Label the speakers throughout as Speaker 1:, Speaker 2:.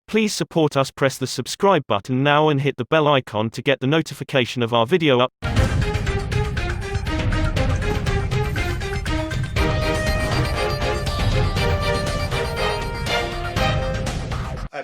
Speaker 1: Please support us, press the subscribe button now and hit the bell icon to get the notification of our video up.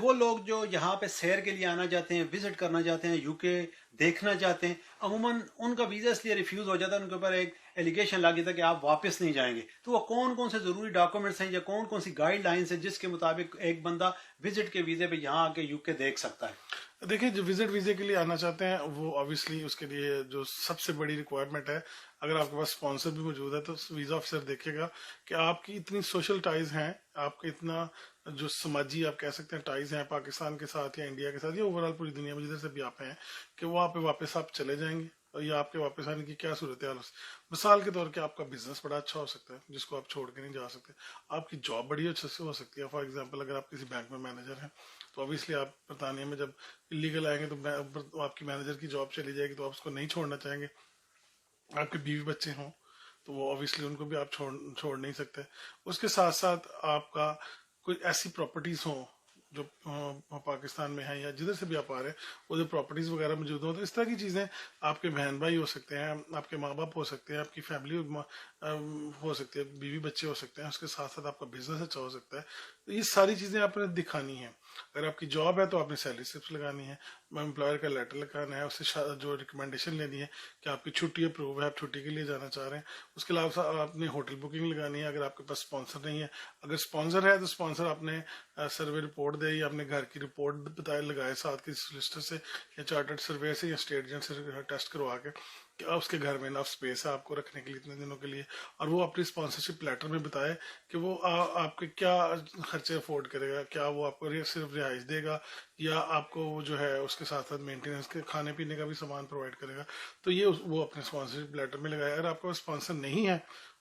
Speaker 2: وہ لوگ جو یہاں پہ سیر کے لیے آنا چاہتے ہیں، وزٹ کرنا چاہتے ہیں، یو کے دیکھنا چاہتے ہیں، عموماً ان کا ویزا اس لیے ریفیوز ہو جاتا ہے، ان کے اوپر ایک ایلیگیشن لگ جاتا ہے کہ آپ واپس نہیں جائیں گے. تو وہ کون کون سے ضروری ڈاکومنٹس ہیں یا کون کون سی گائیڈ لائنس ہیں جس کے مطابق ایک بندہ وزٹ کے ویزے پہ یہاں آ کے یو کے دیکھ سکتا ہے؟
Speaker 3: دیکھیں جو وزٹ ویزے کے لیے آنا چاہتے ہیں وہ obviously اس کے لیے جو سب سے بڑی ریکوائرمنٹ ہے، اگر آپ کے پاس اسپانسر بھی موجود ہے تو ویزا آفیسر دیکھے گا کہ آپ کی اتنی سوشل ٹائز ہیں، آپ کے اتنا جو سماجی آپ کہہ سکتے ہیں ٹائز ہیں پاکستان کے ساتھ یا انڈیا کے ساتھ یا اوور آل پوری دنیا میں جدھر سے بھی آپ ہیں، کہ وہ آپ پہ واپس آپ چلے جائیں گے یا آپ کے واپس آنے کی کیا صورتحال ہے. مثال کے طور پہ آپ کا بزنس بڑا اچھا ہو سکتا ہے جس کو آپ چھوڑ کے نہیں جا سکتے، آپ کی جاب بڑی اچھے سے ہو سکتی ہے. فار ایگزامپل اگر آپ کسی بینک میں مینیجر ہیں تو obviously آپ برطانیہ میں جب لیگل آئیں گے تو آپ کی مینیجر کی جاب چلی جائے گی تو آپ اس کو نہیں چھوڑنا چاہیں گے. آپ کے بیوی بچے ہوں تو وہ obviously ان کو بھی آپ چھوڑ نہیں سکتے. اس کے ساتھ ساتھ آپ کا کوئی ایسی پراپرٹیز ہوں جو پاکستان میں ہیں یا جدھر سے بھی آپ آ رہے ہیں وہ جو پراپرٹیز وغیرہ موجود ہوں، تو اس طرح کی چیزیں، آپ کے بہن بھائی ہو سکتے ہیں، آپ کے ماں باپ ہو سکتے ہیں، آپ کی فیملی ہو سکتی ہے، بیوی بچے ہو سکتے ہیں، اس کے ساتھ ساتھ آپ کا بزنس اچھا ہو سکتا ہے. تو یہ ساری چیزیں آپ نے دکھانی ہیں. اگر آپ کی جاب ہے تو آپ نے سیلری سلپس لگانی ہے، امپلائر کا لیٹر لگانا ہے، اس سے جو ریکمنڈیشن لینی ہے کہ آپ کی چھٹی اپروو ہے، آپ چھٹی کے لیے جانا چاہ رہے ہیں. اس کے علاوہ آپ نے ہوٹل بکنگ لگانی ہے اگر آپ کے پاس اسپانسر نہیں ہے. اگر اسپانسر ہے تو اسپانسر آپ نے سروے رپورٹ دے یا اپنے گھر کی رپورٹ بتائے لگائے ساتھ کسی سولسٹر سے یا چارٹرڈ سروے سے یا اسٹیٹ ایجنٹ سے ٹیسٹ کروا کے کہ اس کے گھر میں انف اسپیس ہے آپ کو رکھنے کے لیے اتنے دنوں کے لیے، اور وہ اپنی اسپانسرشپ لیٹر میں بتائے کہ وہ آپ کے کیا خرچے افورڈ کرے گا، کیا وہ آپ کو صرف رہائش دے گا یا آپ کو وہ جو ہے اس کے ساتھ ساتھ مینٹیننس کے کھانے پینے کا بھی سامان پرووائڈ کرے گا. تو یہ وہ اپنے اسپانسرشپ لیٹر میں لگائے. اگر آپ کا اسپانسر نہیں ہے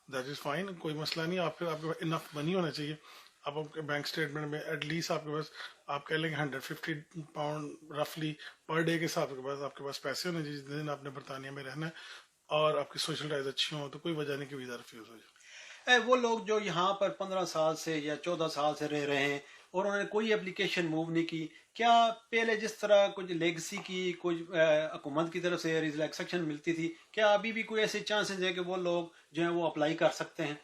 Speaker 3: دیٹ از فائن، کوئی مسئلہ نہیں. آپ کے پاس انف منی ہونا چاہیے. آپ کے بینک اسٹیٹمنٹ میں ایٹ لیسٹ آپ کے پاس آپ کہہ لیں گے £150 رفلی پر ڈے کے حساب سے آپ کے پاس پیسے ہونے چاہیے جتنے دن آپ نے برطانیہ میں رہنا ہے، اور آپ کی سوشل ٹائز اچھی ہوں تو کوئی وجہ نہیں کہ ویزا ریفیوز ہو جائے.
Speaker 2: وہ لوگ جو یہاں پر 15 سال سے یا 14 سال سے رہ رہے ہیں اور انہوں نے کوئی اپلیکیشن موو نہیں کی، کیا پہلے جس طرح کچھ لیگسی کی کچھ حکومت کی طرف سے ریلیکسیشن ملتی تھی، کیا ابھی بھی کوئی ایسے چانسز ہے کہ وہ لوگ جو ہیں وہ اپلائی کر سکتے ہیں؟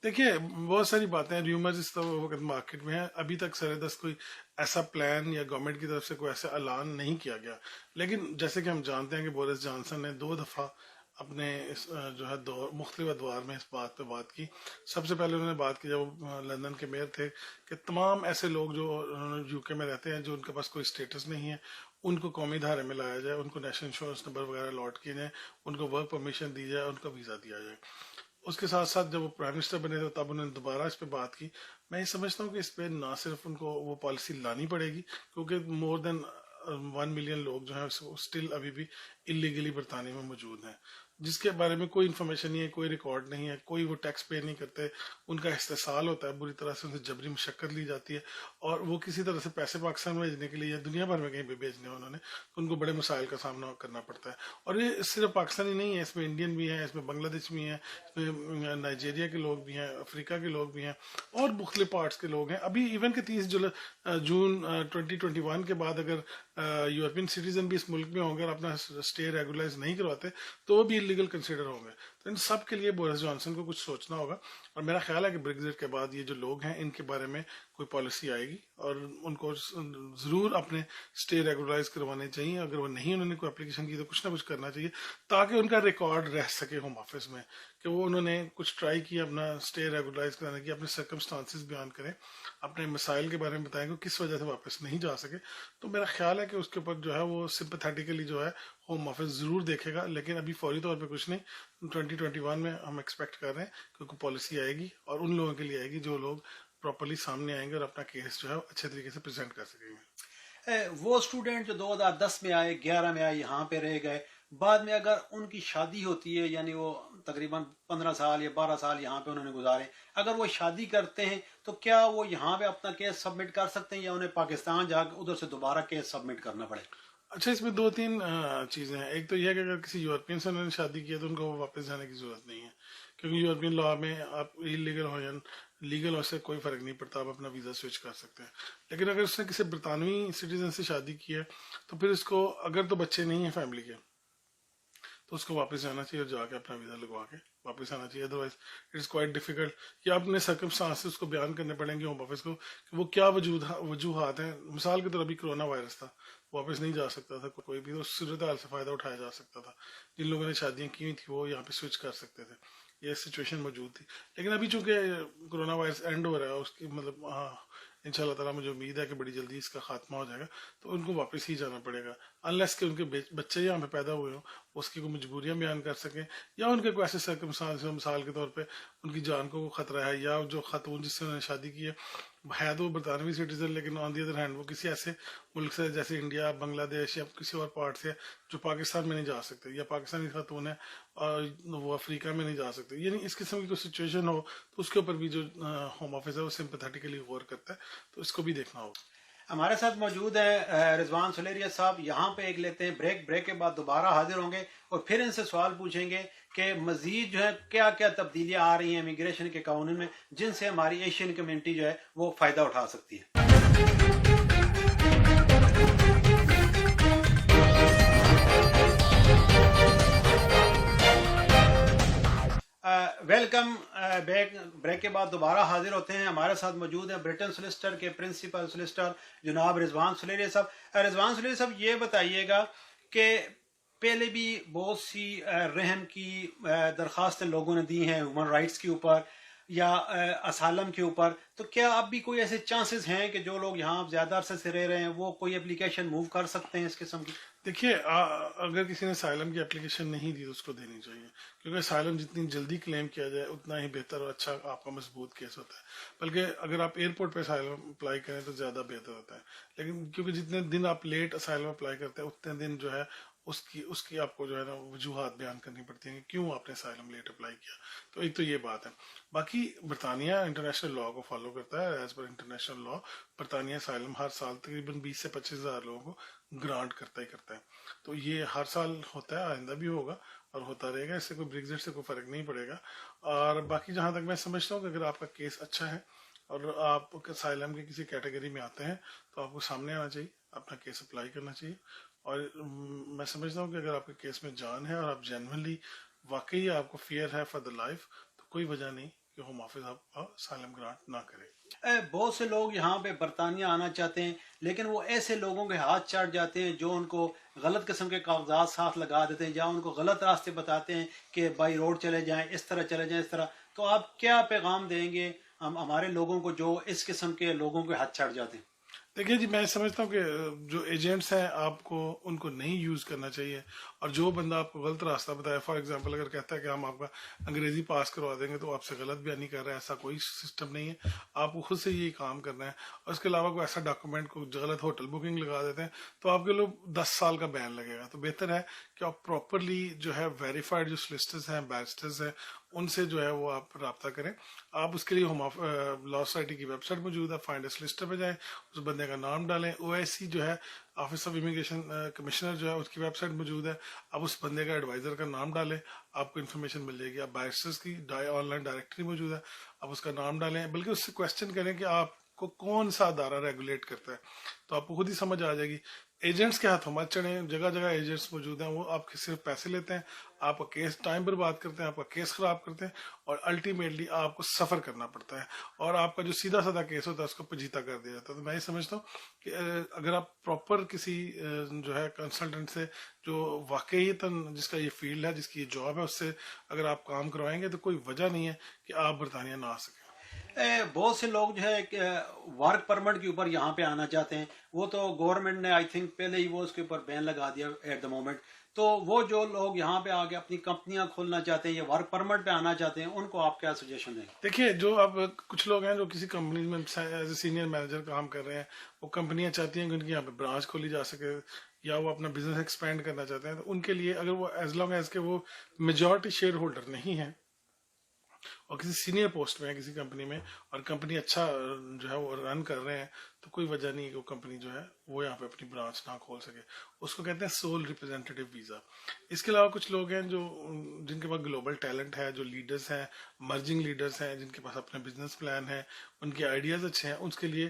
Speaker 3: دیکھیے بہت ساری باتیں ہیں، ریومرز اس وقت مارکیٹ میں ہیں. ابھی تک سر دست کوئی ایسا پلان یا گورنمنٹ کی طرف سے کوئی ایسا اعلان نہیں کیا گیا. لیکن جیسے کہ ہم جانتے ہیں کہ بورس جانسن نے 2 دفعہ اپنے جو ہے مختلف ادوار میں اس بات پہ بات کی. سب سے پہلے انہوں نے بات کی جب وہ لندن کے میئر تھے کہ تمام ایسے لوگ جو یو کے میں رہتے ہیں جو ان کے پاس کوئی اسٹیٹس نہیں ہے ان کو قومی دھارے میں لایا جائے، ان کو نیشنل انشورنس نمبر وغیرہ الاٹ کیے جائیں، ان کو ورک پرمیشن دی جائے، ان کا ویزا دیا جائے. اس کے ساتھ ساتھ جب وہ پرائم منسٹر بنے تھے تب انہوں نے دوبارہ اس پہ بات کی. میں یہ سمجھتا ہوں کہ اس پہ نہ صرف ان کو وہ پالیسی لانی پڑے گی کیونکہ مور دین 1 ملین لوگ جو ہیں اسٹل ابھی بھی انلیگلی برطانیہ میں موجود ہیں جس کے بارے میں کوئی انفارمیشن نہیں ہے، کوئی ریکارڈ نہیں ہے، کوئی وہ ٹیکس پے نہیں کرتے، ان کا استحصال ہوتا ہے، بری طرح سے ان سے جبری مشقت لی جاتی ہے، اور وہ کسی طرح سے پیسے پاکستان میں بھیجنے کے لیے یا دنیا بھر میں کہیں پہ بھیجنے انہوں نے تو ان کو بڑے مسائل کا سامنا کرنا پڑتا ہے. اور یہ صرف پاکستانی نہیں ہے، اس میں انڈین بھی ہیں، اس میں بنگلہ دیش بھی ہیں، اس میں نائجیریا کے لوگ بھی ہیں، افریقہ کے لوگ بھی ہیں اور مختلف پارٹس کے لوگ ہیں. ابھی ایون کہ 30 جون 2021 کے بعد اگر یورپین سٹیزن بھی اس ملک میں ہوں گے اور اپنا اسٹے ریگولرائز نہیں کرواتے تو وہ بھی انلیگل کنسیڈر ہوں گے. تو ان سب کے لیے بورس جانسن کو کچھ سوچنا ہوگا، اور میرا خیال ہے کہ بریگزٹ کے بعد یہ جو لوگ ہیں ان کے بارے میں کوئی پالیسی آئے گی اور ان کو ضرور اپنے اسٹے ریگولرائز کروانے چاہیے. اگر وہ نہیں انہوں نے کوئی اپلیکیشن کی تو کچھ نہ کچھ کرنا چاہیے تاکہ ان کا ریکارڈ رہ سکے ہوم آفس میں کہ وہ انہوں نے کچھ ٹرائی کیا اپنا اسٹے ریگولرائز کرانے کی، اپنے سرکمسٹانسز بیان کریں، اپنے مسائل کے بارے میں بتائیں کہ کس وجہ سے واپس نہیں جا سکے. تو میرا خیال ہے کہ اس کے اوپر جو ہے وہ سمپتھیٹیکلی جو ہے ہوم آفس ضرور دیکھے گا، لیکن ابھی فوری طور پہ کچھ نہیں. 2021 میں ہم ایکسپیکٹ کر رہے ہیں کہ کوئی پالیسی آئے گی اور ان لوگوں کے لیے آئے گی جو لوگ پراپرلی سامنے آئیں گے اور اپنا کیس جو ہے اچھے طریقے سے پریزنٹ کر سکیں گے.
Speaker 2: وہ اسٹوڈنٹ جو 2010 میں آئے، 11 میں آئے، یہاں پہ رہ گئے، بعد میں اگر ان کی شادی ہوتی ہے، یعنی وہ تقریباً 15 سال یا 12 سال یہاں پہ انہوں نے گزارے، اگر وہ شادی کرتے ہیں تو کیا وہ یہاں پہ اپنا کیس سبمٹ کر سکتے ہیں یا انہیں پاکستان جا کے ادھر سے دوبارہ کیس سبمٹ کرنا پڑے؟
Speaker 3: اچھا، اس میں 2 3 چیزیں ہیں. ایک تو یہ ہے کہ اگر کسی یورپین سے انہوں نے شادی کی ہے تو ان کو واپس جانے کی ضرورت نہیں ہے کیونکہ یورپین لا میں آپ لیگل ہو یا لیگل ہو سے کوئی فرق نہیں پڑتا، آپ اپنا ویزا سوئچ کر سکتے ہیں. لیکن اگر اس نے کسی برطانوی سٹیزن سے شادی کی ہے تو پھر اس کو اگر تو بچے نہیں ہیں فیملی کے تو اس کو واپس جانا چاہیے اور جا کے اپنا ویزا لگوا کے واپس آنا چاہیے. Otherwise it is quite difficult کہ اپنے سرکمسٹانسز کو بیان کرنے پڑیں گے ہوم آفس کو کہ وہ کیا وجوہات ہیں. مثال کے طور ابھی کرونا وائرس تھا, واپس نہیں جا سکتا تھا کوئی بھی, تو صورت حال سے فائدہ اٹھایا جا سکتا تھا. جن لوگوں نے شادیاں کی ہوئی تھیں وہ یہاں پہ سوئچ کر سکتے تھے, یہ سچویشن موجود تھی. لیکن ابھی چونکہ کرونا وائرس اینڈ ہو رہا ہے, اس کی مطلب ان شاء اللہ تعالیٰ مجھے امید ہے کہ بڑی جلدی اس کا خاتمہ ہو جائے گا, تو ان کو واپس ہی جانا پڑے گا انلیس کہ ان کے بچے یہاں پہ پیدا ہوئے ہوں, اس کی کوئی مجبوریاں بیان کر سکیں, یا ان کے کوئی ایسے سرکمسٹانس ہو, مثال کے طور پہ ان کی جان کو خطرہ ہے, یا جو خاتون جس سے انہوں نے شادی کی ہے تو وہ برطانوی سٹیزن, لیکن آن دی ادر ہینڈ وہ کسی ایسے ملک سے جیسے انڈیا, بنگلہ دیش یا کسی اور پارٹ سے جو پاکستان میں نہیں جا سکتے, یا پاکستانی خاتون ہے اور وہ افریقہ میں نہیں جا سکتے, یعنی اس قسم کی کوئی سچویشن ہو تو اس کے اوپر بھی جو ہوم آفس ہے وہ سمپیتھیٹیکلی غور کرتا ہے, تو اس کو بھی دیکھنا ہوگا.
Speaker 2: ہمارے ساتھ موجود ہیں رضوان سلیریہ صاحب. یہاں پہ ایک لیتے ہیں بریک کے بعد دوبارہ حاضر ہوں گے اور پھر ان سے سوال پوچھیں گے کہ مزید جو ہے کیا کیا تبدیلیاں آ رہی ہیں امیگریشن کے قانون میں جن سے ہماری ایشین کمیونٹی جو ہے وہ فائدہ اٹھا سکتی ہے. ویلکم بریک کے بعد دوبارہ حاضر ہوتے ہیں. ہمارے ساتھ موجود ہیں برٹن سولسٹر کے پرنسپل سولسٹر جناب رضوان سلیریہ صاحب. رضوان سلیریہ صاحب, یہ بتائیے گا کہ پہلے بھی بہت سی رحم کی درخواستیں لوگوں نے دی ہیں ہیومن رائٹس کے اوپر یا اسالم کے اوپر, تو کیا اب بھی کوئی ایسے چانسز ہیں کہ جو لوگ یہاں زیادہ عرصے سے رہ رہے ہیں وہ کوئی اپلیکیشن موو کر سکتے ہیں اس قسم کی؟
Speaker 3: دیکھیے, اگر کسی نے اسائلم کی اپلیکیشن نہیں دی تو اس کو دینی چاہیے, کیونکہ اسائلم جتنی جلدی کلیم کیا جائے اتنا ہی بہتر اور اچھا آپ کا مضبوط کیس ہوتا ہے. بلکہ اگر آپ ایئرپورٹ پہ اسائلم اپلائی کریں تو زیادہ بہتر ہوتا ہے, لیکن کیونکہ جتنے دن آپ لیٹ اسائلم اپلائی کرتے ہیں اتنے دن جو ہے اس کی آپ کو جو ہے نا وجوہات بیان کرنی پڑتی ہیں کہ کیوں آپ نے اسائلم لیٹ اپلائی کیا. تو ایک تو یہ بات ہے. باقی برطانیہ انٹرنیشنل لا کو فالو کرتا ہے. ایز پر انٹرنیشنل لا برطانیہ اسائلم ہر سال تقریباً 20 سے 25 ہزار لوگوں کو گرانٹ کرتا ہے. تو یہ ہر سال ہوتا ہے, آئندہ بھی ہوگا اور ہوتا رہے گا, اس سے کوئی بریگزٹ سے کوئی فرق نہیں پڑے گا. اور باقی جہاں تک میں سمجھتا ہوں کہ اگر آپ کا کیس اچھا ہے اور آپ اسائلم کی کسی کیٹیگری میں آتے ہیں تو آپ کو سامنے آنا چاہیے, اپنا کیس اپلائی کرنا چاہیے. اور میں سمجھتا ہوں کہ اگر آپ کے کیس میں جان ہے اور آپ جینوینلی واقعی آپ کو فیئر ہے فار دا لائف, تو کوئی وجہ نہیں کہ ہوم آفس آپ کا اسائلم گرانٹ نہ کرے.
Speaker 2: بہت سے لوگ یہاں پہ برطانیہ آنا چاہتے ہیں لیکن وہ ایسے لوگوں کے ہاتھ چڑھ جاتے ہیں جو ان کو غلط قسم کے کاغذات ساتھ لگا دیتے ہیں یا ان کو غلط راستے بتاتے ہیں کہ بائی روڈ چلے جائیں, اس طرح چلے جائیں, اس طرح. تو آپ کیا پیغام دیں گے ہمارے لوگوں کو جو اس قسم کے لوگوں کے ہاتھ چڑھ جاتے ہیں؟
Speaker 3: دیکھیے جی, میں سمجھتا ہوں کہ جو ایجنٹس ہیں آپ کو ان کو نہیں یوز کرنا چاہیے, اور جو بندہ آپ کو غلط راستہ بتایا, فار ایگزامپل اگر کہتا ہے کہ ہم آپ کا انگریزی پاس کروا دیں گے تو آپ سے غلط بیانی کر رہے ہیں, ایسا کوئی سسٹم نہیں ہے. آپ کو خود سے یہی کام کرنا ہے. اور اس کے علاوہ کوئی ایسا ڈاکومنٹ کو غلط ہوٹل بکنگ لگا دیتے ہیں تو آپ کے لوگ 10 سال کا بین لگے گا. تو بہتر ہے کہ آپ پراپرلی جو ہے ویریفائڈ جو سولسٹرز ہیں, بیرسٹرز ہیں, ان سے جو ہے وہ آپ رابطہ کریں. آپ اس کے لیے لا سوسائٹی کی ویب سائٹ موجود ہے, فائنڈ اے سولسٹر پہ جائیں, اس بندے کا نام ڈالیں. او ایس سی جو ہے آفس آف امیگریشن کمشنر جو ہے اس کی ویب سائٹ موجود ہے, آپ اس بندے کا ایڈوائزر کا نام ڈالیں, آپ کو انفارمیشن مل جائے گی. آپ بیرسٹرز کی آن لائن ڈائریکٹری موجود ہے, آپ اس کا نام ڈالیں, بلکہ اس سے کوشچن کریں کہ آپ کو کون سا ادارہ ریگولیٹ کرتا ہے, تو آپ کو خود ہی سمجھ آ جائے گی. ایجنٹس کے ہاتھوں مت چڑھیں, جگہ جگہ ایجنٹس موجود ہیں, وہ آپ کے صرف پیسے لیتے ہیں, آپ کا کیس ٹائم پر بات کرتے ہیں, آپ کا کیس خراب کرتے ہیں, اور الٹیمیٹلی آپ کو سفر کرنا پڑتا ہے, اور آپ کا جو سیدھا سادہ کیس ہوتا ہے اس کو پجیتا کر دیا جاتا ہے. تو میں یہ سمجھتا ہوں کہ اگر آپ پراپر کسی جو ہے کنسلٹنٹ سے جو واقعی جس کا یہ فیلڈ ہے, جس کی یہ جاب ہے, اس سے اگر آپ کام کروائیں گے تو کوئی وجہ نہیں ہے کہ آپ برطانیہ نہ آ سکیں.
Speaker 2: بہت سے لوگ جو ہے ورک پرمٹ کے اوپر یہاں پہ آنا چاہتے ہیں, وہ تو گورنمنٹ نے آئی تھنک پہلے ہی وہ اس کے اوپر بین لگا دیا ایٹ دا مومنٹ. تو وہ جو لوگ یہاں پہ آ کے اپنی کمپنیاں کھولنا چاہتے ہیں یا ورک پرمٹ پہ آنا چاہتے ہیں, ان کو آپ کیا سجیشن دیں گے؟
Speaker 3: دیکھیے, جو اب کچھ لوگ ہیں جو کسی کمپنی میں ایز اے سینئر مینیجر کام کر رہے ہیں, وہ کمپنیاں چاہتی ہیں کہ ان کی یہاں پہ برانچ کھولی جا سکے یا وہ اپنا بزنس ایکسپینڈ کرنا چاہتے ہیں, تو ان کے لیے اگر وہ ایز لانگ ایز کہ وہ میجورٹی شیئر ہولڈر نہیں ہیں اور کسی سینئر پوسٹ میں ہے کسی کمپنی میں, اور کمپنی اچھا جو ہے وہ رن کر رہے ہیں, تو کوئی وجہ نہیں ہے کہ وہ کمپنی جو ہے وہ یہاں پہ اپنی برانچ نہ کھول سکے. اس کو کہتے ہیں سول ریپرزینٹیو ویزا. اس کے علاوہ کچھ لوگ ہیں جو جن کے پاس گلوبل ٹیلنٹ ہے, جو لیڈرز ہیں, مرجنگ لیڈرز ہیں, جن کے پاس اپنے بزنس پلان ہیں, ان کے آئیڈیاز اچھے ہیں, اس کے لیے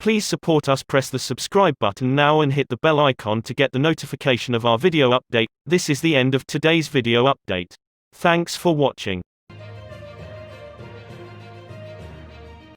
Speaker 1: Please support us. Press the subscribe button now and hit the bell icon to get the notification of our video update. This is the end of today's video update. Thanks for watching.